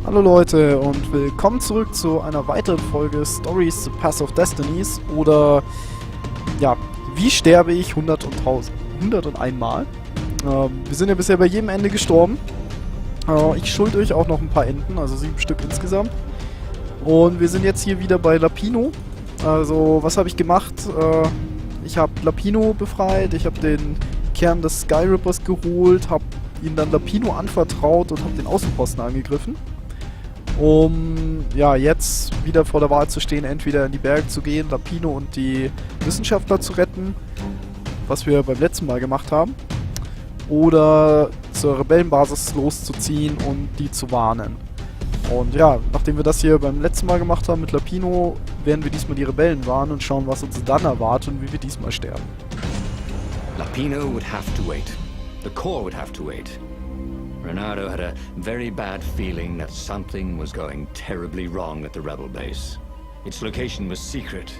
Hallo Leute und willkommen zurück zu einer weiteren Folge Stories zu Path of Destinies oder ja, wie sterbe ich 101 Mal. Wir sind ja bisher bei jedem Ende gestorben. Ich schulde euch auch noch ein paar Enden, also 7 Stück insgesamt. Und wir sind jetzt hier wieder bei Lapino. Also, was habe ich gemacht? Ich habe Lapino befreit, ich habe den Kern des Skyrippers geholt, habe ihn dann Lapino anvertraut und habe den Außenposten angegriffen. Um ja jetzt wieder vor der Wahl zu stehen, entweder in die Berge zu gehen, Lapino und die Wissenschaftler zu retten, was wir beim letzten Mal gemacht haben, oder zur Rebellenbasis loszuziehen und die zu warnen. Und ja, nachdem wir das hier beim letzten Mal gemacht haben mit Lapino, werden wir diesmal die Rebellen warnen und schauen, was uns dann erwartet und wie wir diesmal sterben. Lapino would have to wait. The Corps would have to wait. Reynardo had a very bad feeling that something was going terribly wrong at the rebel base. Its location was secret,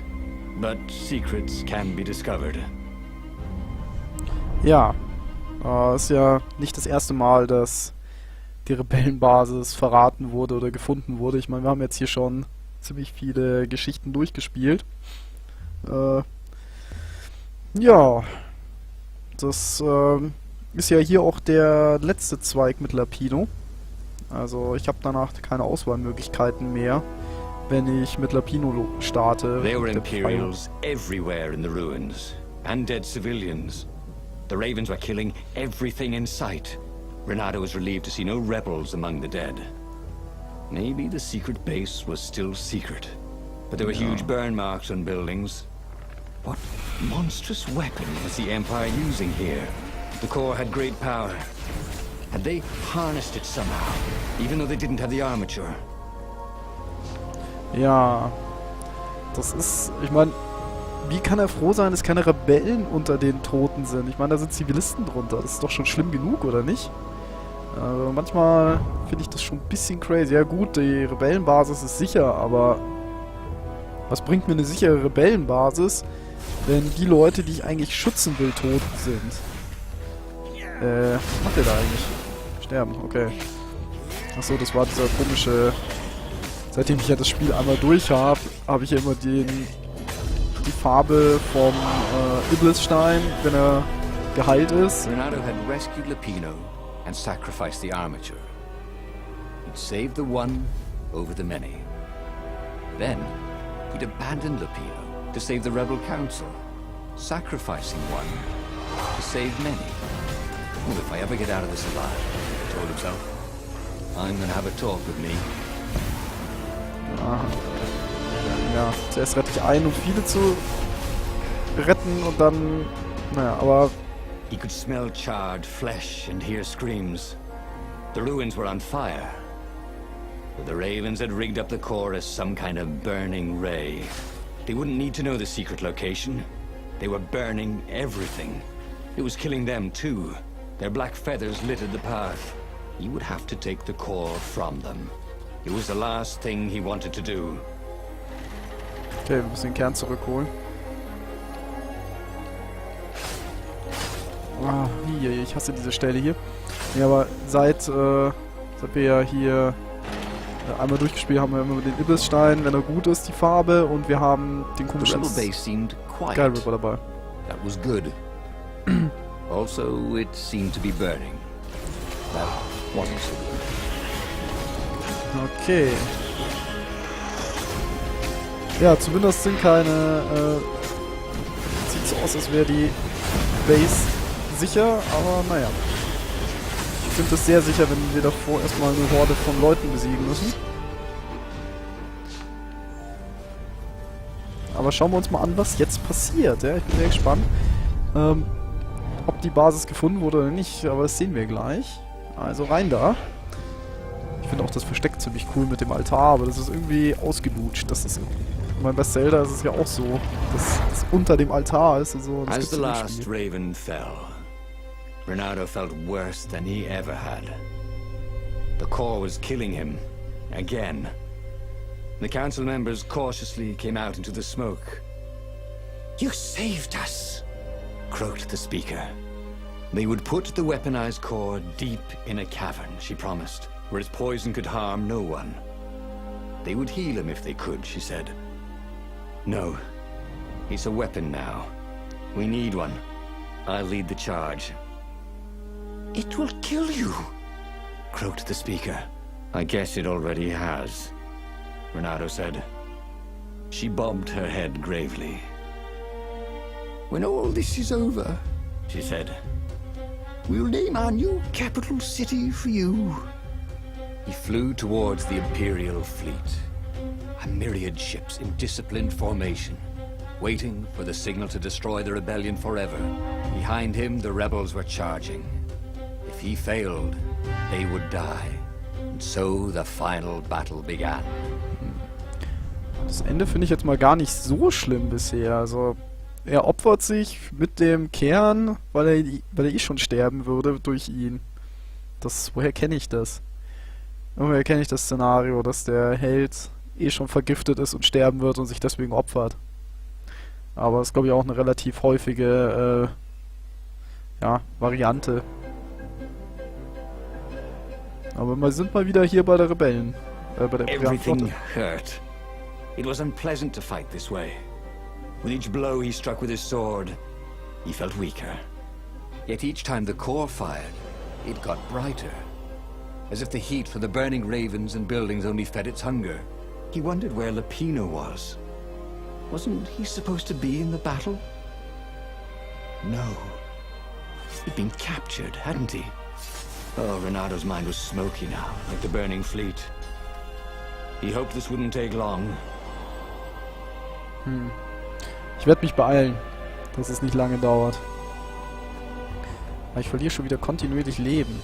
but secrets can be discovered. Ja, ist ja nicht das erste Mal, dass die Rebellenbasis verraten wurde oder gefunden wurde. Ich meine, wir haben jetzt hier schon ziemlich viele Geschichten durchgespielt. Ja, das ist ja hier auch der letzte Zweig mit Lapino. Also ich habe danach keine Auswahlmöglichkeiten mehr, wenn ich mit Lapino starte. There were Imperials everywhere in the ruins, and dead civilians. The Ravens were killing everything in sight. Reynardo was relieved to see no rebels among the dead. Maybe the secret base was still secret, but there were huge burn marks on buildings. What monstrous weapon was the Empire using here? The Corps had great power. Had they harnessed it somehow, even though they didn't have the armature? Ja, das ist, ich meine, wie kann er froh sein, dass keine Rebellen unter den Toten sind? Ich meine, da sind Zivilisten drunter. Das ist doch schon schlimm genug, oder nicht? Manchmal finde ich das schon ein bisschen crazy. Ja gut, die Rebellenbasis ist sicher, aber was bringt mir eine sichere Rebellenbasis, wenn die Leute, die ich eigentlich schützen will, tot sind? Was macht der da eigentlich? Sterben, okay. Achso, das war dieser komische... Seitdem ich ja das Spiel einmal durch habe, habe ich ja immer die Farbe vom Iblisstein, wenn er geheilt ist. Reynardo had rescued Lapino and sacrificed the armature. He'd saved the one over the many. Then, he'd abandoned Lapino to save the rebel council, sacrificing one to save many. Well, if I ever get out of this alive, he told himself, I'm gonna have a talk with me. Aha. Ja, zuerst rette ich einen, um viele zu retten und dann... Naja, aber... He could smell charred flesh and hear screams. The ruins were on fire. But the Ravens had rigged up the core as some kind of burning ray. They wouldn't need to know the secret location. They were burning everything. It was killing them too. Their black feathers littered the path. He would have to take the core from them. It was the last thing he wanted to do. Okay, wir müssen den Kern zurückholen. Ah, ich hasse diese Stelle hier. Ja, aber seit wir ja hier einmal durchgespielt haben, wir immer den Iblisstein, wenn er gut ist, die Farbe, und wir haben den komischen Skyrippers dabei. That was good. Also, it seemed to be burning. That wasn't so good. Okay. Ja, zumindest sind keine... sieht so aus, als wäre die Base sicher, aber naja. Ich finde es sehr sicher, wenn wir davor erstmal eine Horde von Leuten besiegen müssen. Aber schauen wir uns mal an, was jetzt passiert. Ja? Ich bin sehr gespannt, ob die Basis gefunden wurde oder nicht, aber das sehen wir gleich. Also rein da. Ich finde auch das Versteck ziemlich cool mit dem Altar, aber das ist irgendwie ausgelutscht. Das ist, ich meine, bei Zelda ist es ja auch so, dass es unter dem Altar ist und so. Das As the last Raven fell, Reynardo felt worse than he ever had. The Corps was killing him, again. The council members cautiously came out into the smoke. You saved us, croaked the speaker. They would put the weaponized core deep in a cavern, she promised. where its poison could harm no one. They would heal him if they could, she said. No, he's a weapon now. We need one. I'll lead the charge. It will kill you, croaked the speaker. I guess it already has, Reynardo said. She bobbed her head gravely. When all this is over, she said, we'll name our new capital city for you. He flew towards the Imperial fleet. A myriad ships in disciplined formation, waiting for the signal to destroy the rebellion forever. Behind him, the rebels were charging. If he failed, they would die. And so the final battle began. Das Ende finde ich jetzt mal gar nicht so schlimm bisher. Also, er opfert sich mit dem Kern, weil er eh schon sterben würde durch ihn. Woher kenne ich das? Woher kenne ich das Szenario, dass der Held eh schon vergiftet ist und sterben wird und sich deswegen opfert? Aber das ist, glaube ich, auch eine relativ häufige Variante. Aber wir sind mal wieder hier bei der Rebellen. Bei der Everything hurt. It was unpleasant to fight this way. With each blow he struck with his sword, he felt weaker. Yet each time the core fired, it got brighter. As if the heat from the burning ravens and buildings only fed its hunger. He wondered where Lapino was. Wasn't he supposed to be in the battle? No. He'd been captured, hadn't he? Oh, Reynardo's mind was smoky now, like the burning fleet. He hoped this wouldn't take long. Ich werde mich beeilen, dass es nicht lange dauert. Aber ich verliere schon wieder kontinuierlich Leben.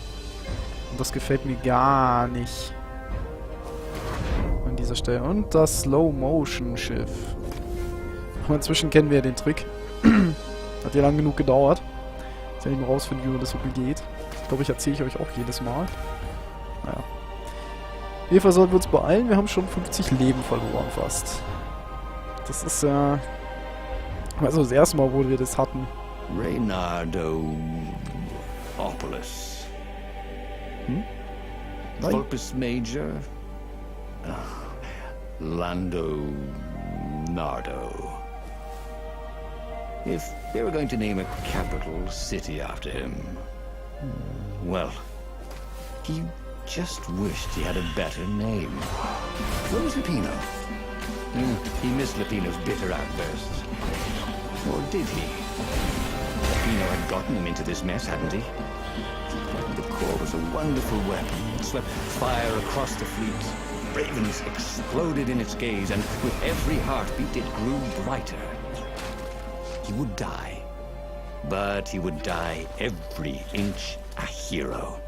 Und das gefällt mir gar nicht. An dieser Stelle. Und das Slow-Motion-Schiff. Aber inzwischen kennen wir ja den Trick. Hat ja lang genug gedauert. Jetzt werde ich mal rausfinden, wie man das wirklich geht. Ich glaube, ich erzähle ich euch auch jedes Mal. Naja. Auf jeden Fall sollten wir uns beeilen. Wir haben schon 50 Leben verloren fast. Das ist ja... Also das erste Mal, wo wir das hatten. Reynardopolis. Vulpes Major? Lando Nardo. If they were going to name a capital city after him, well, he just wished he had a better name. Where was Lapino? He missed Lapino's bitter outbursts. Or did he? Lapino had gotten him into this mess, hadn't he? The core was a wonderful weapon. It swept fire across the fleet. Ravens exploded in its gaze, and with every heartbeat it grew brighter. He would die. But he would die every inch a hero.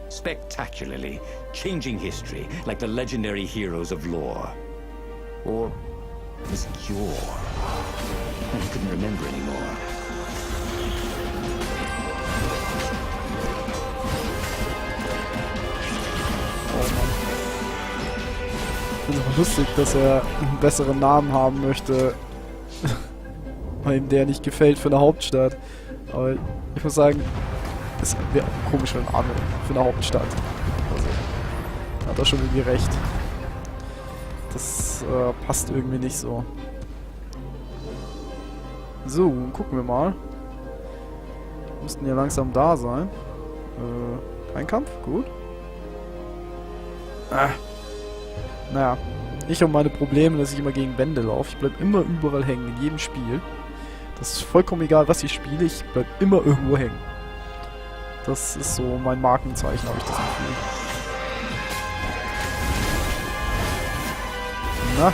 Spectacularly, changing history like the legendary heroes of lore. Or was it yore? I couldn't remember anymore. Oh Mann. Ich finde es auch lustig, dass er einen besseren Namen haben möchte, weil ihm der nicht gefällt für eine Hauptstadt. Aber ich muss sagen, es wäre auch komisch für einen Name für eine Hauptstadt. Also, hat er schon irgendwie recht. Das passt irgendwie nicht so. So, gucken wir mal. Müssten ja langsam da sein. Kein Kampf? Gut. Naja. Ich und meine Probleme, dass ich immer gegen Wände laufe. Ich bleib immer überall hängen, in jedem Spiel. Das ist vollkommen egal, was ich spiele. Ich bleib immer irgendwo hängen. Das ist so mein Markenzeichen, habe ich das Gefühl. Na? Mal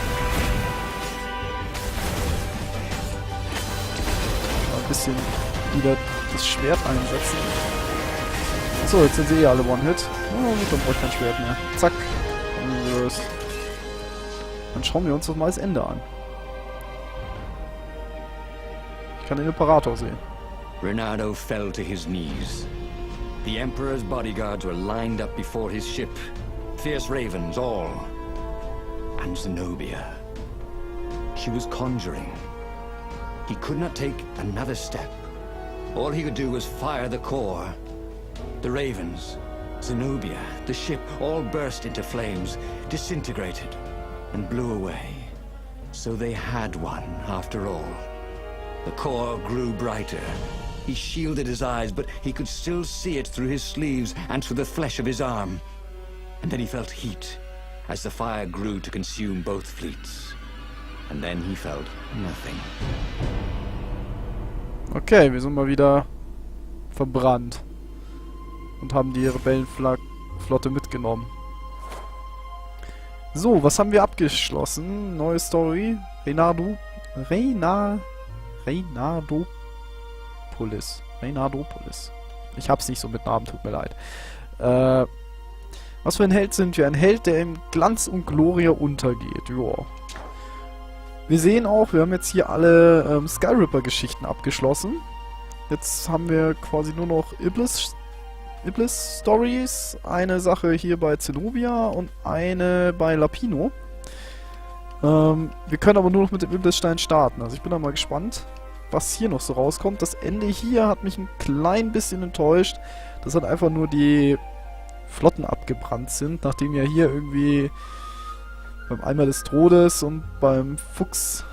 ein bisschen wieder das Schwert einsetzen. Achso, jetzt sind sie eh alle One-Hit. Oh, dann brauche ich kein Schwert mehr. Zack. Dann schauen wir uns doch mal das Ende an. Ich kann den Imperator sehen. Reynardo fell to his knees. The Emperor's bodyguards were lined up before his ship. Fierce ravens, all. And Zenobia. She was conjuring. He could not take another step. All he could do was fire the core. The ravens, Zenobia, the ship, all burst into flames, disintegrated, and blew away. So they had one, after all. The core grew brighter. He shielded his eyes, but he could still see it through his sleeves and through the flesh of his arm. And then he felt heat, as the fire grew to consume both fleets. And then he felt nothing. Okay, wir sind mal wieder verbrannt. Und haben die Rebellenflotte mitgenommen. So, was haben wir abgeschlossen? Neue Story. Reynardopolis. Ich hab's nicht so mit Namen, tut mir leid. Was für ein Held sind wir? Ein Held, der im Glanz und Gloria untergeht. Joa. Wir sehen auch, wir haben jetzt hier alle Skyripper-Geschichten abgeschlossen. Jetzt haben wir quasi nur noch Iblis-Stories. Eine Sache hier bei Zenobia und eine bei Lapino. Wir können aber nur noch mit dem Iblisstein starten. Also ich bin da mal gespannt, was hier noch so rauskommt. Das Ende hier hat mich ein klein bisschen enttäuscht. Das hat einfach nur die Flotten abgebrannt sind, nachdem ja hier irgendwie beim Eimer des Todes und beim Fuchs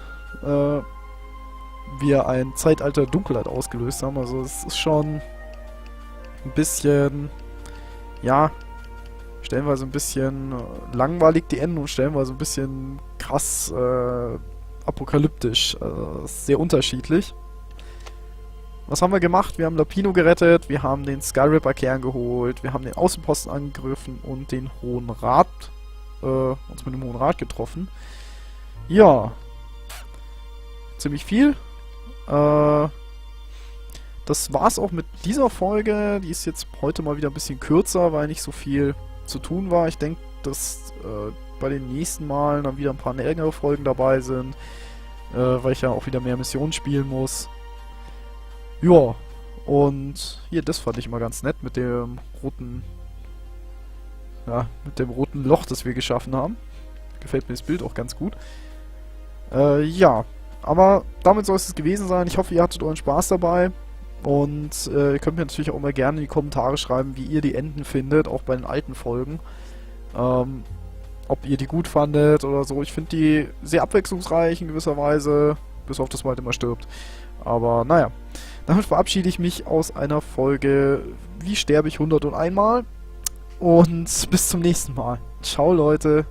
wir ein Zeitalter der Dunkelheit ausgelöst haben. Also es ist schon ein bisschen, ja, stellenweise ein bisschen langweilig die Enden und stellenweise ein bisschen krass apokalyptisch. Sehr unterschiedlich. Was haben wir gemacht? Wir haben Lapino gerettet, wir haben den Skyripper-Kern geholt, wir haben den Außenposten angegriffen und den Hohen Rat, uns mit dem Hohen Rat getroffen. Ja. Ziemlich viel. Das war's auch mit dieser Folge. Die ist jetzt heute mal wieder ein bisschen kürzer, weil nicht so viel zu tun war. Ich denke, dass bei den nächsten Malen dann wieder ein paar längere Folgen dabei sind, weil ich ja auch wieder mehr Missionen spielen muss. Ja, und hier, das fand ich immer ganz nett mit dem roten, ja, mit dem roten Loch, das wir geschaffen haben. Gefällt mir das Bild auch ganz gut. Ja, aber damit soll es gewesen sein. Ich hoffe, ihr hattet euren Spaß dabei. Und ihr könnt mir natürlich auch immer gerne in die Kommentare schreiben, wie ihr die Enden findet, auch bei den alten Folgen. Ob ihr die gut fandet oder so. Ich finde die sehr abwechslungsreich in gewisser Weise, bis auf das man halt immer stirbt. Aber naja, damit verabschiede ich mich aus einer Folge Wie sterbe ich 101 Mal? Und bis zum nächsten Mal. Ciao Leute.